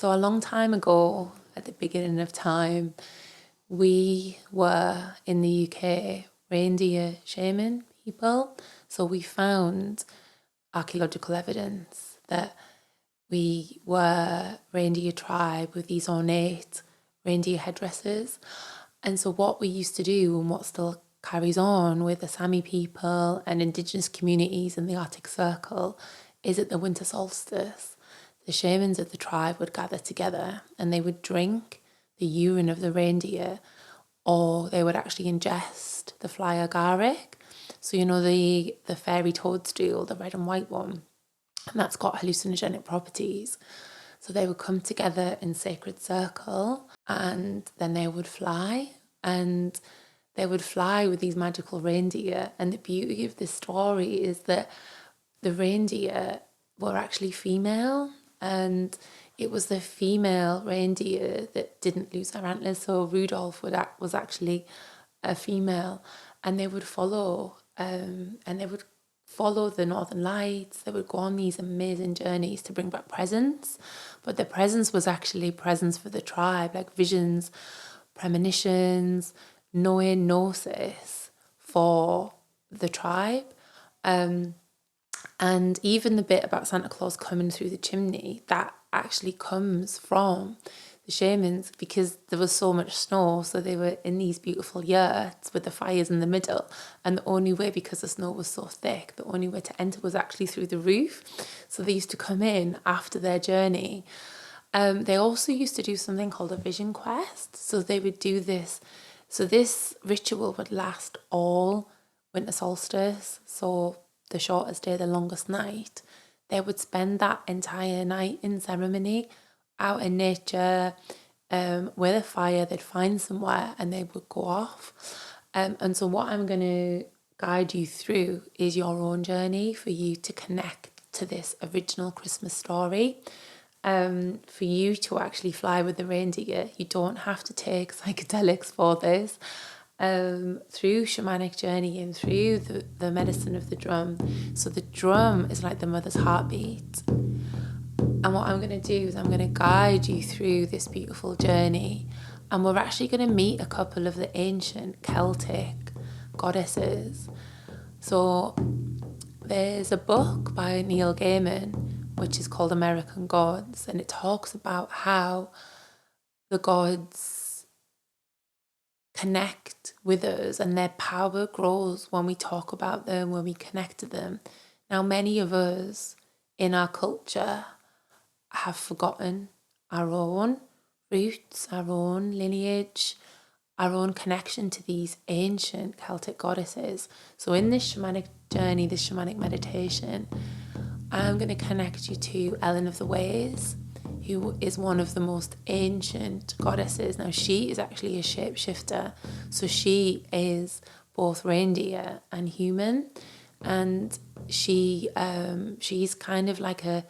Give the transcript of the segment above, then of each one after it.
So a long time ago, at the beginning of time, we were in the UK reindeer shaman people. So we found archaeological evidence that we were reindeer tribe with these ornate reindeer headdresses. And so what we used to do, and what still carries on with the Sami people and indigenous communities in the Arctic Circle, is at the winter solstice, the shamans of the tribe would gather together and they would drink the urine of the reindeer, or they would actually ingest the fly agaric. So, you know, the fairy toadstool, the red and white one, and that's got hallucinogenic properties. So they would come together in sacred circle and then they would fly, and they would fly with these magical reindeer. And the beauty of this story is that the reindeer were actually female, and it was the female reindeer that didn't lose their antlers. So Rudolph was actually a female, and they would follow the Northern Lights. They would go on these amazing journeys to bring back presents, but the presents was actually presents for the tribe, like visions, premonitions, knowing, gnosis for the tribe. And even the bit about Santa Claus coming through the chimney, that actually comes from the shamans, because there was so much snow. So they were in these beautiful yurts with the fires in the middle. And the only way, because the snow was so thick, the only way to enter was actually through the roof. So they used to come in after their journey. They also used to do something called a vision quest. So they would do this. So this ritual would last all winter solstice. So the shortest day, the longest night. They would spend that entire night in ceremony, out in nature, with a fire. They'd find somewhere and they would go off. And so what I'm going to guide you through is your own journey for you to connect to this original Christmas story. For you to actually fly with the reindeer, you don't have to take psychedelics for this. Through shamanic journey and through the medicine of the drum. So the drum is like the mother's heartbeat. And what I'm going to do is I'm going to guide you through this beautiful journey. And we're actually going to meet a couple of the ancient Celtic goddesses. So there's a book by Neil Gaiman, which is called American Gods. And it talks about how the gods connect with us and their power grows when we talk about them, when we connect to them. Now, many of us in our culture have forgotten our own roots, our own lineage, our own connection to these ancient Celtic goddesses. So in this shamanic journey, this shamanic meditation, I'm going to connect you to Elen of the Ways, who is one of the most ancient goddesses. Now, she is actually a shapeshifter. So she is both reindeer and human. And she's kind of like a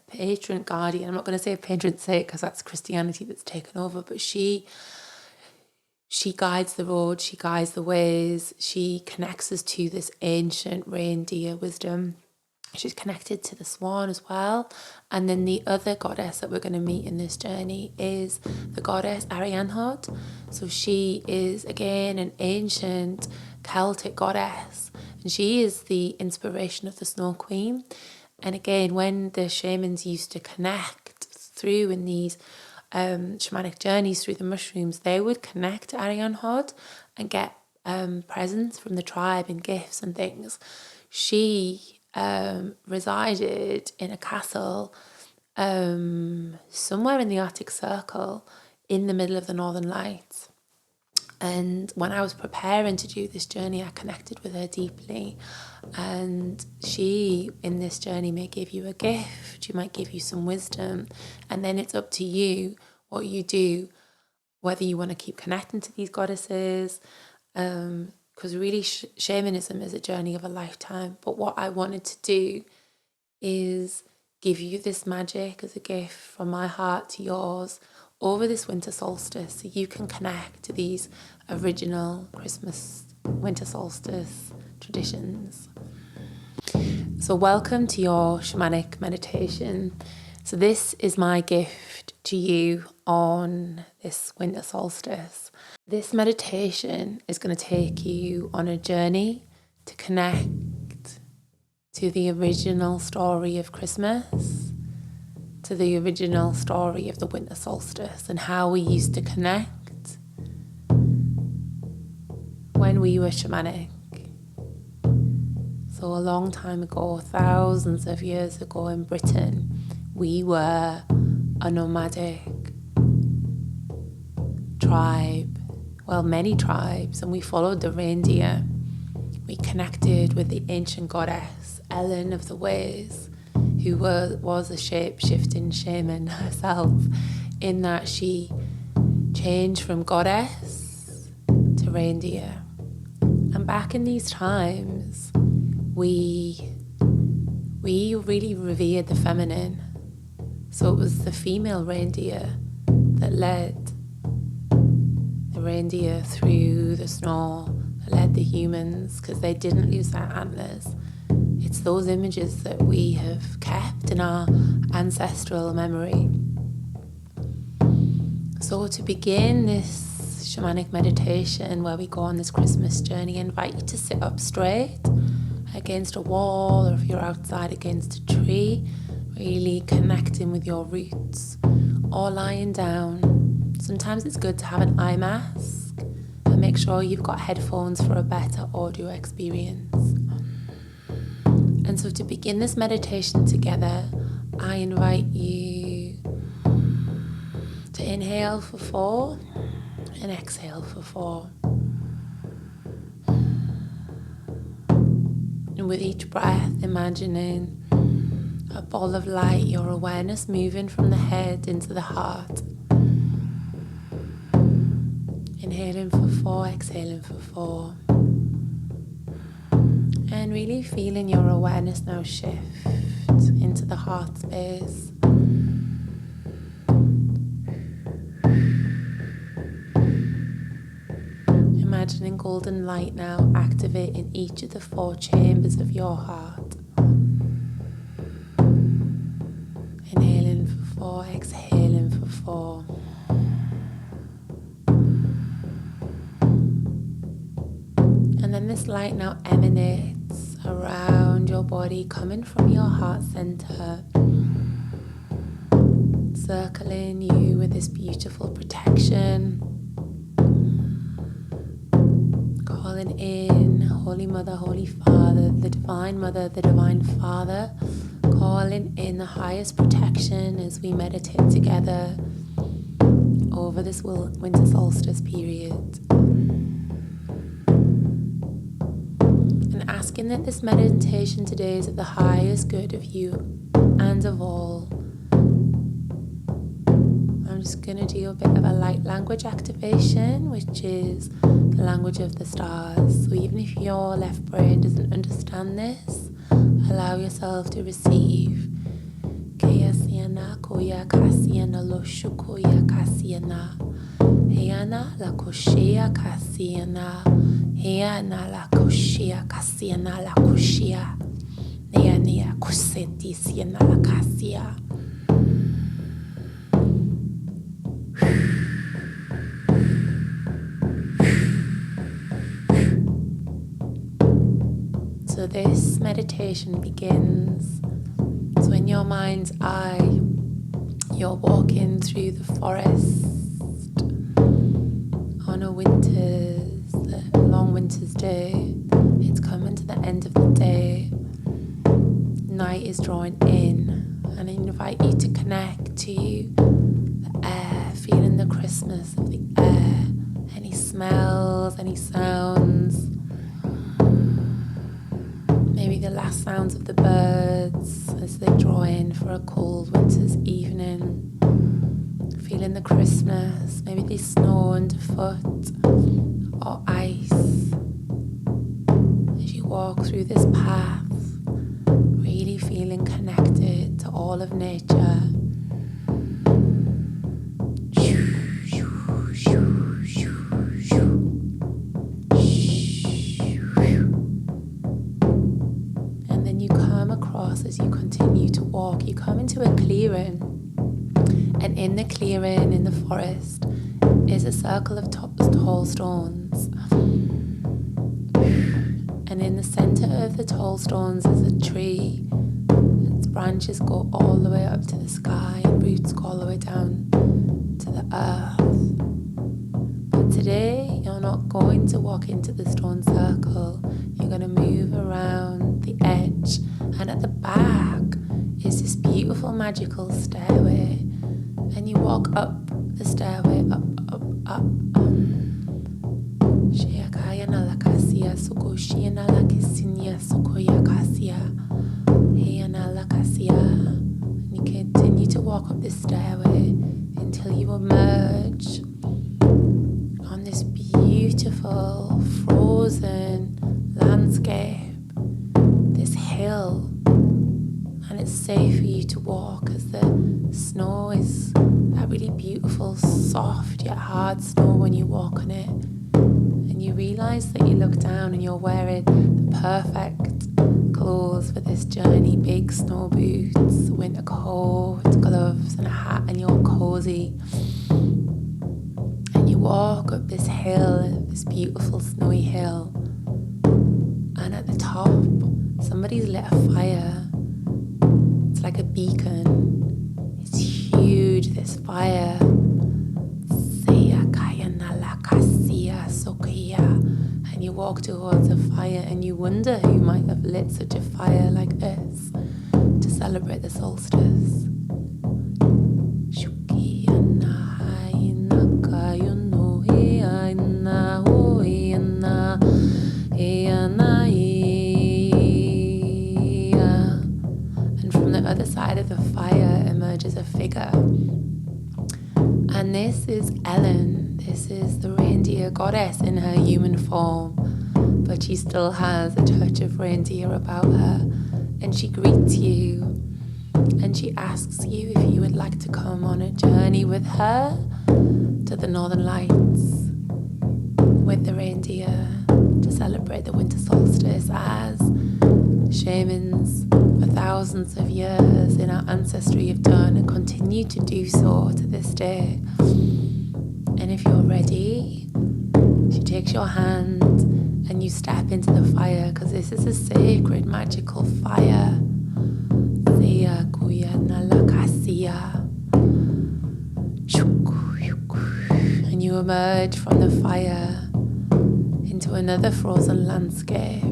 patron guardian. I'm not going to say a patron saint because that's Christianity that's taken over, but she guides the road, she guides the ways, she connects us to this ancient reindeer wisdom. She's connected to the swan as well. And then the other goddess that we're going to meet in this journey is the goddess Arianrhod. So she is, again, an ancient Celtic goddess. And she is the inspiration of the Snow Queen. And again, when the shamans used to connect through in these shamanic journeys through the mushrooms, they would connect to Arianrhod and get presents from the tribe and gifts and things. She resided in a castle somewhere in the Arctic Circle in the middle of the Northern Lights. And when I was preparing to do this journey, I connected with her deeply. And she, in this journey, may give you a gift. She might give you some wisdom. And then it's up to you what you do, whether you want to keep connecting to these goddesses, because really shamanism is a journey of a lifetime. But what I wanted to do is give you this magic as a gift from my heart to yours over this winter solstice, so you can connect to these original Christmas winter solstice traditions. So welcome to your shamanic meditation. So this is my gift to you on this winter solstice. This meditation is going to take you on a journey to connect to the original story of Christmas, to the original story of the winter solstice, and how we used to connect when we were shamanic. So a long time ago, thousands of years ago in Britain, we were a nomadic tribe, well, many tribes, and we followed the reindeer. We connected with the ancient goddess, Elen of the ways, who was a shape-shifting shaman herself, in that she changed from goddess to reindeer. And back in these times, we really revered the feminine. So it was the female reindeer that led the reindeer through the snow, that led the humans, because they didn't lose their antlers. It's those images that we have kept in our ancestral memory. So to begin this shamanic meditation where we go on this Christmas journey, I invite you to sit up straight against a wall, or if you're outside, against a tree, really connecting with your roots, or lying down. Sometimes it's good to have an eye mask, and make sure you've got headphones for a better audio experience. And so to begin this meditation together, I invite you to inhale for 4 and exhale for 4. And with each breath, imagining a ball of light, your awareness moving from the head into the heart. Inhaling for 4, exhaling for 4. And really feeling your awareness now shift into the heart space. Imagining golden light now activating each of the 4 chambers of your heart. Inhaling for 4, exhaling for 4. And then this light now emanates around your body, coming from your heart center, circling you with this beautiful protection. Calling in Holy Mother, Holy Father, the Divine Mother, the Divine Father, calling in the highest protection as we meditate together over this winter solstice period. And asking that this meditation today is of the highest good of you and of all. I'm just going to do a bit of a light language activation, which is the language of the stars. So even if your left brain doesn't understand this, allow yourself to receive. Kayasiana koya kasiana lo shukoya kasiana. Heana la koshia kasiana. Heana la koshia kasiana la koshia. Neania koseti siana la kasia. So this meditation begins. So in your mind's eye, you're walking through the forest on a long winter's day. It's coming to the end of the day. Night is drawing in, and I invite you to connect to the air, feeling the Christmas of the air, any smells, any sounds. Maybe the last sounds of the birds as they draw in for a cold winter's evening. Feeling the Christmas, maybe the snow underfoot or ice. As you walk through this path, really feeling connected to all of nature. As you continue to walk, you come into a clearing, And in the clearing, in the forest, is a circle of tall stones. And in the center of the tall stones is a tree. Its branches go all the way up to the sky and roots go all the way down to the earth. But today, you're not going to walk into the stone circle. You're going to move around the edge. And at the back is this beautiful magical stairway. And you walk up the stairway, up. Shayakaya nalakasia, Sukoshia nalakisinia, Sukoya kasia, Heya nalakasia. And you continue to walk up this stairway until you emerge on this beautiful frozen landscape, this hill. And it's safe for you to walk as the snow is that really beautiful, soft yet hard snow when you walk on it. And you realise that you look down and you're wearing the perfect clothes for this journey, big snow boots, winter coat, gloves and a hat, and you're cozy. And you walk up this hill, this beautiful snowy hill. And at the top, somebody's lit a fire. It's like a beacon. It's huge, this fire. And you walk towards a fire and you wonder who might have lit such a fire like this to celebrate the solstice. And from the other side of the fire emerges a figure. And this is Elen. This is the reindeer goddess in her human form, but she still has a touch of reindeer about her. And she greets you, and she asks you if you would like to come on a journey with her to the Northern Lights with the reindeer to celebrate the winter solstice as shamans for thousands of years in our ancestry have done and continue to do so to this day. And if you're ready, she takes your hand and you step into the fire, because this is a sacred, magical fire. And you emerge from the fire into another frozen landscape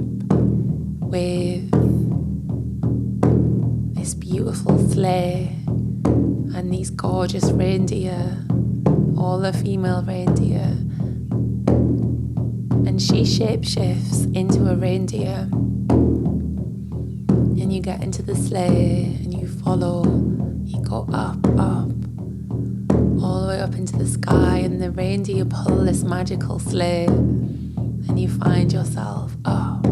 with this beautiful sleigh and these gorgeous reindeer, all the female reindeer. And she shapeshifts into a reindeer. And you get into the sleigh and you follow. You go up, all the way up into the sky. And the reindeer pull this magical sleigh. And you find yourself up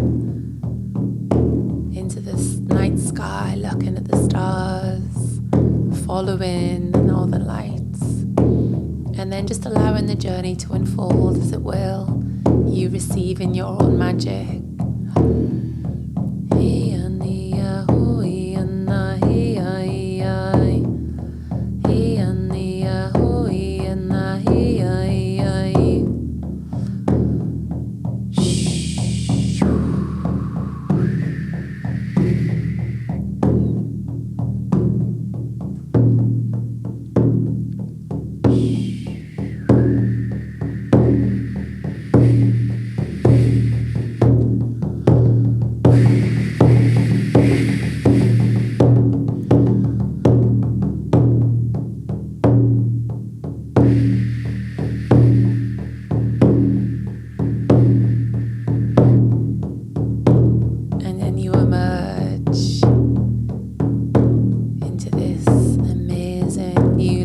into this night sky, looking at the stars, following the northern lights. And then just allowing the journey to unfold as it will. You receiving your own magic.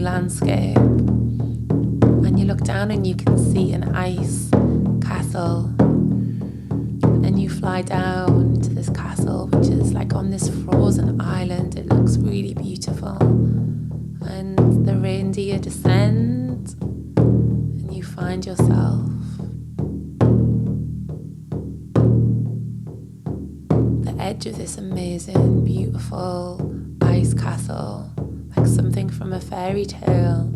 Landscape, and you look down and you can see an ice castle, and you fly down to this castle, which is like on this frozen island. It looks really beautiful, and the reindeer descend and you find yourself the edge of this amazing, beautiful ice castle. like something from a fairy tale.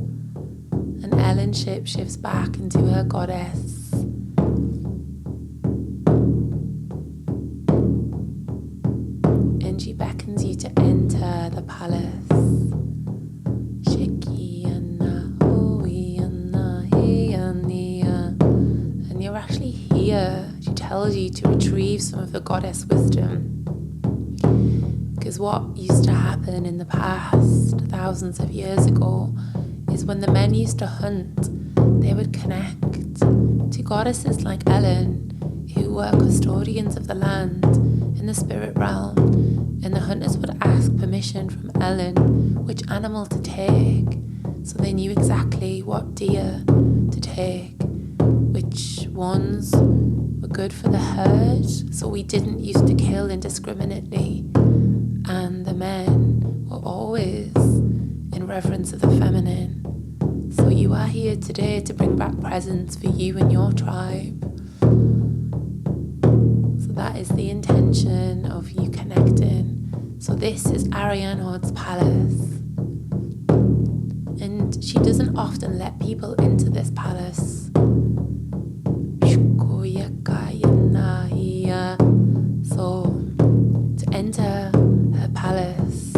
And Ellen shapeshifts back into her goddess. And she beckons you to enter the palace. And you're actually here. She tells you to retrieve some of the goddess wisdom. Because what used to happen in the past, thousands of years ago, is when the men used to hunt, they would connect to goddesses like Ellen, who were custodians of the land in the spirit realm, and the hunters would ask permission from Ellen which animal to take, so they knew exactly what deer to take, which ones were good for the herd, so we didn't used to kill indiscriminately, and the men were always in reverence of the feminine. So you are here today to bring back presents for you and your tribe. So that is the intention of you connecting. So this is Ariane Hod's palace. And she doesn't often let people into this palace. So to enter her palace,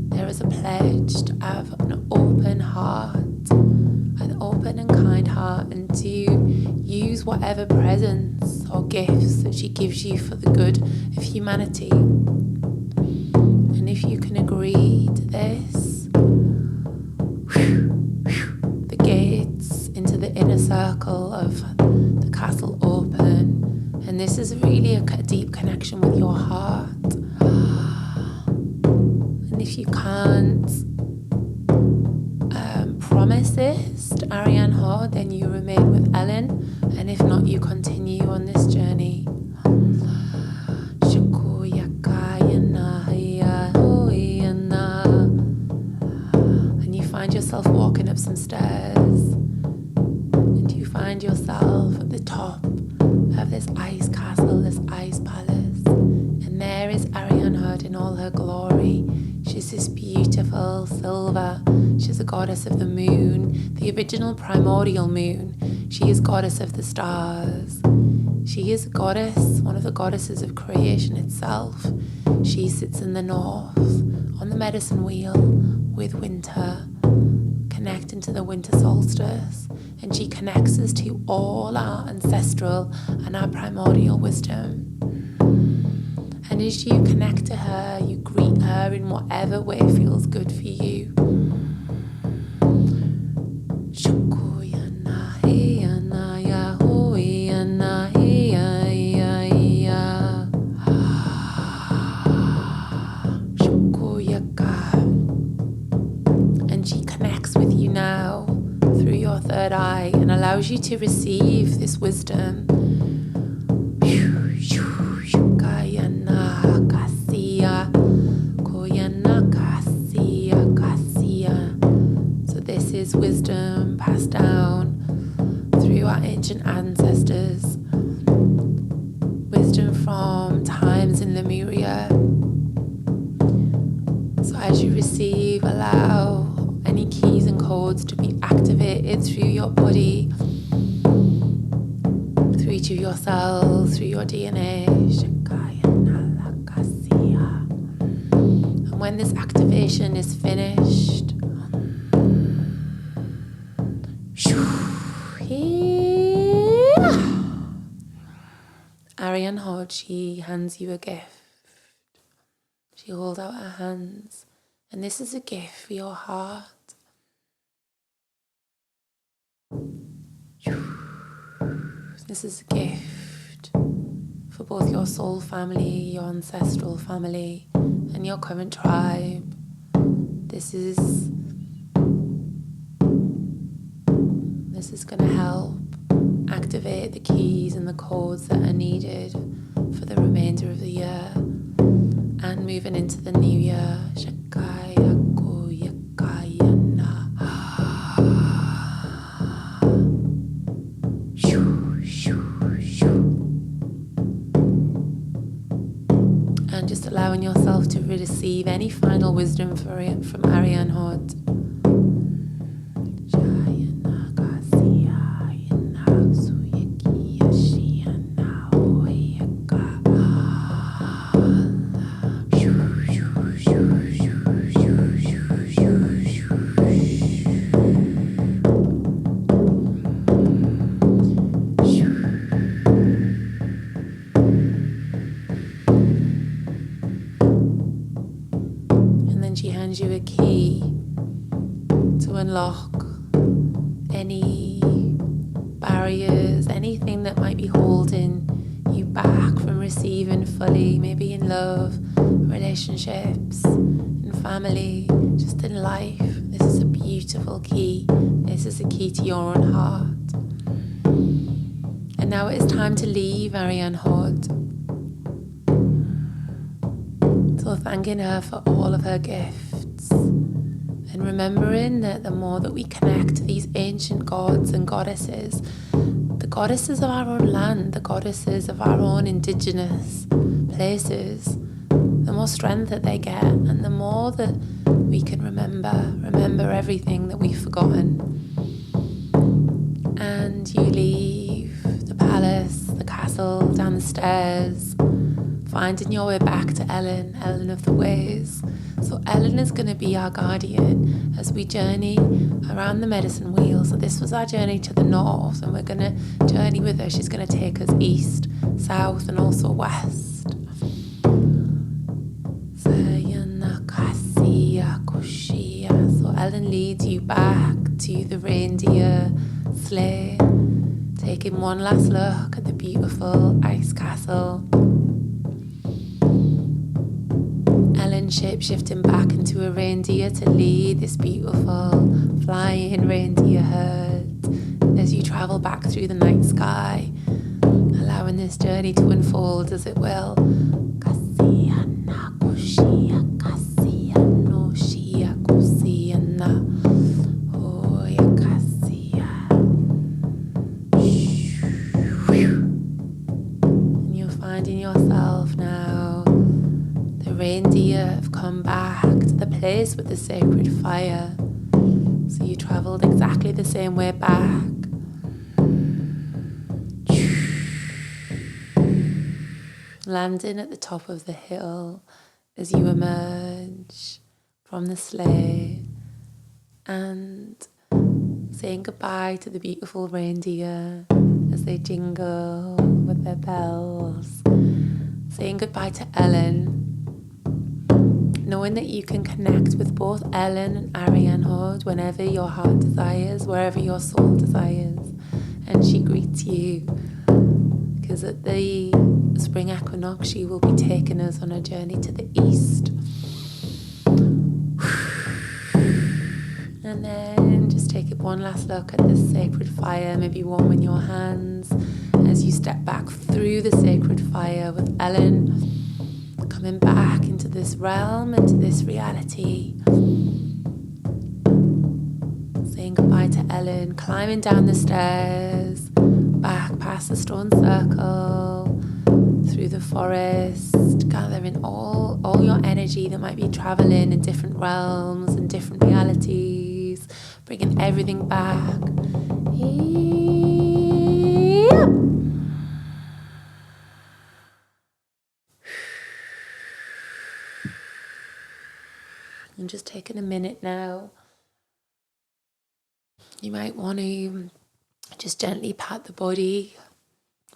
there is a pledge to have an open heart, an open and kind heart, and to use whatever presents or gifts that she gives you for the good of humanity. And if you can agree to this, the gates into the inner circle of the castle open, and this is really a deep connection with your heart. And if you can't promise this to Ariane Hod, then you remain with Ellen, and if not, you continue on this journey. And you find yourself walking up some stairs, and you find yourself at the top of this ice castle, this ice palace, and there is Ariane Hod in all her glory. She's this beautiful silver. She's a goddess of the moon, the original primordial moon. She is goddess of the stars. She is a goddess, one of the goddesses of creation itself. She sits in the north on the medicine wheel with winter, connecting to the winter solstice, and she connects us to all our ancestral and our primordial wisdom. And as you connect to her, you greet her in whatever way feels good for you. And she connects with you now through your third eye and allows you to receive this wisdom. So this is wisdom passed down through our ancient ancestors, wisdom from times in Lemuria. So as you receive, allow any keys and codes to be activated through your body, through each of your cells, through your DNA. And when this activation is finished, Ariane Hod, she hands you a gift. She holds out her hands, and this is a gift for your heart. This is a gift for both your soul family, your ancestral family, and your current tribe. This is going to help activate the keys and the codes that are needed for the remainder of the year and moving into the new year. And just allow allowing yourself to receive any final wisdom from Ariane Hod. She hands you a key to unlock any barriers, anything that might be holding you back from receiving fully, maybe in love, relationships, in family, just in life. This is a beautiful key. This is a key to your own heart. And now it is time to leave Ariane Hod. So thanking her for all of her gifts and remembering that the more that we connect to these ancient gods and goddesses, the goddesses of our own land, the goddesses of our own indigenous places, the more strength that they get and the more that we can remember everything that we've forgotten. And you leave the palace, the castle, down the stairs, finding your way back to Elen of the Ways. So Elen is going to be our guardian as we journey around the medicine wheel. So this was our journey to the north, and we're going to journey with her. She's going to take us east, south, and also west. So Elen leads you back to the reindeer sleigh, taking one last look at the beautiful ice castle. Elen shape-shifting back into a reindeer to lead this beautiful flying reindeer herd as you travel back through the night sky, allowing this journey to unfold as it will. And you're finding yourself now. The reindeer have come back to the place with the sacred fire. So you travelled exactly the same way back. Landing at the top of the hill as you emerge from the sleigh and saying goodbye to the beautiful reindeer as they jingle with their bells. Saying goodbye to Elen, knowing that you can connect with both Elen and Ariane Hod whenever your heart desires, wherever your soul desires. And she greets you, because at the spring equinox, she will be taking us on a journey to the east. And then just take one last look at this sacred fire, maybe warming your hands as you step back through the sacred fire with Elen, coming back into this realm, into this reality. Saying goodbye to Elen, climbing down the stairs, back past the stone circle, through the forest, gathering all your energy that might be traveling in different realms and different realities, bringing everything back. And just taking a minute now, you might want to just gently pat the body,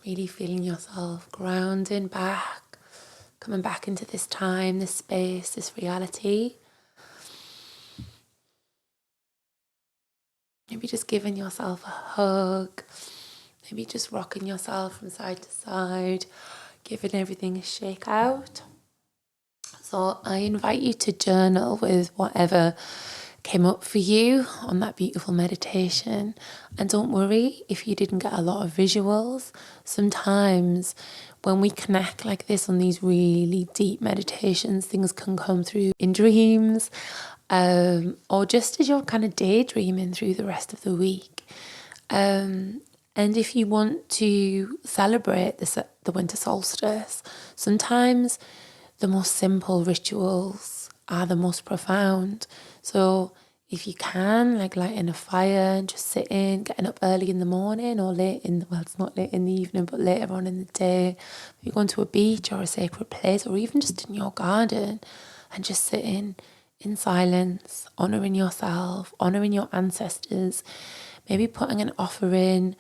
really feeling yourself grounding back, coming back into this time, this space, this reality. Maybe just giving yourself a hug, maybe just rocking yourself from side to side, giving everything a shake out. So I invite you to journal with whatever came up for you on that beautiful meditation. And don't worry if you didn't get a lot of visuals. Sometimes when we connect like this on these really deep meditations, things can come through in dreams, or just as you're kind of daydreaming through the rest of the week. And if you want to celebrate the winter solstice, sometimes the most simple rituals are the most profound. So if you can, like lighting a fire and just sitting, getting up early in the morning or it's not late in the evening, but later on in the day, if you're going to a beach or a sacred place or even just in your garden and just sitting in silence, honouring yourself, honouring your ancestors, maybe putting an offering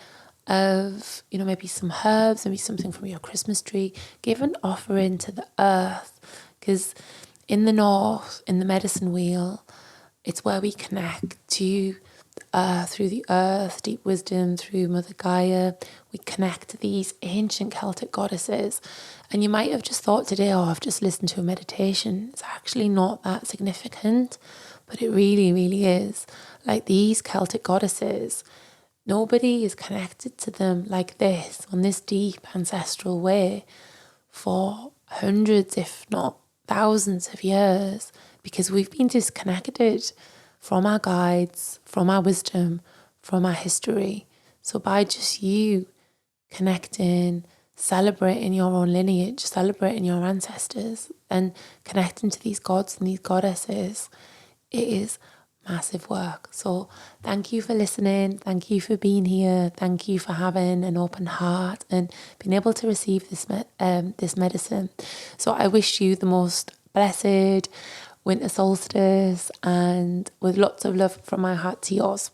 of, maybe some herbs, maybe something from your Christmas tree. Give an offering to the earth, because in the north, in the medicine wheel, it's where we connect to through the earth, deep wisdom, through Mother Gaia. We connect to these ancient Celtic goddesses. And you might have just thought today, oh, I've just listened to a meditation. It's actually not that significant, but it really, really is. Like these Celtic goddesses, nobody is connected to them like this, on this deep ancestral way, for hundreds, if not thousands of years, because we've been disconnected from our guides, from our wisdom, from our history. So by just you connecting, celebrating your own lineage, celebrating your ancestors, and connecting to these gods and these goddesses, it is massive work. So thank you for listening. Thank you for being here. Thank you for having an open heart and being able to receive this medicine. So I wish you the most blessed winter solstice, and with lots of love from my heart to yours.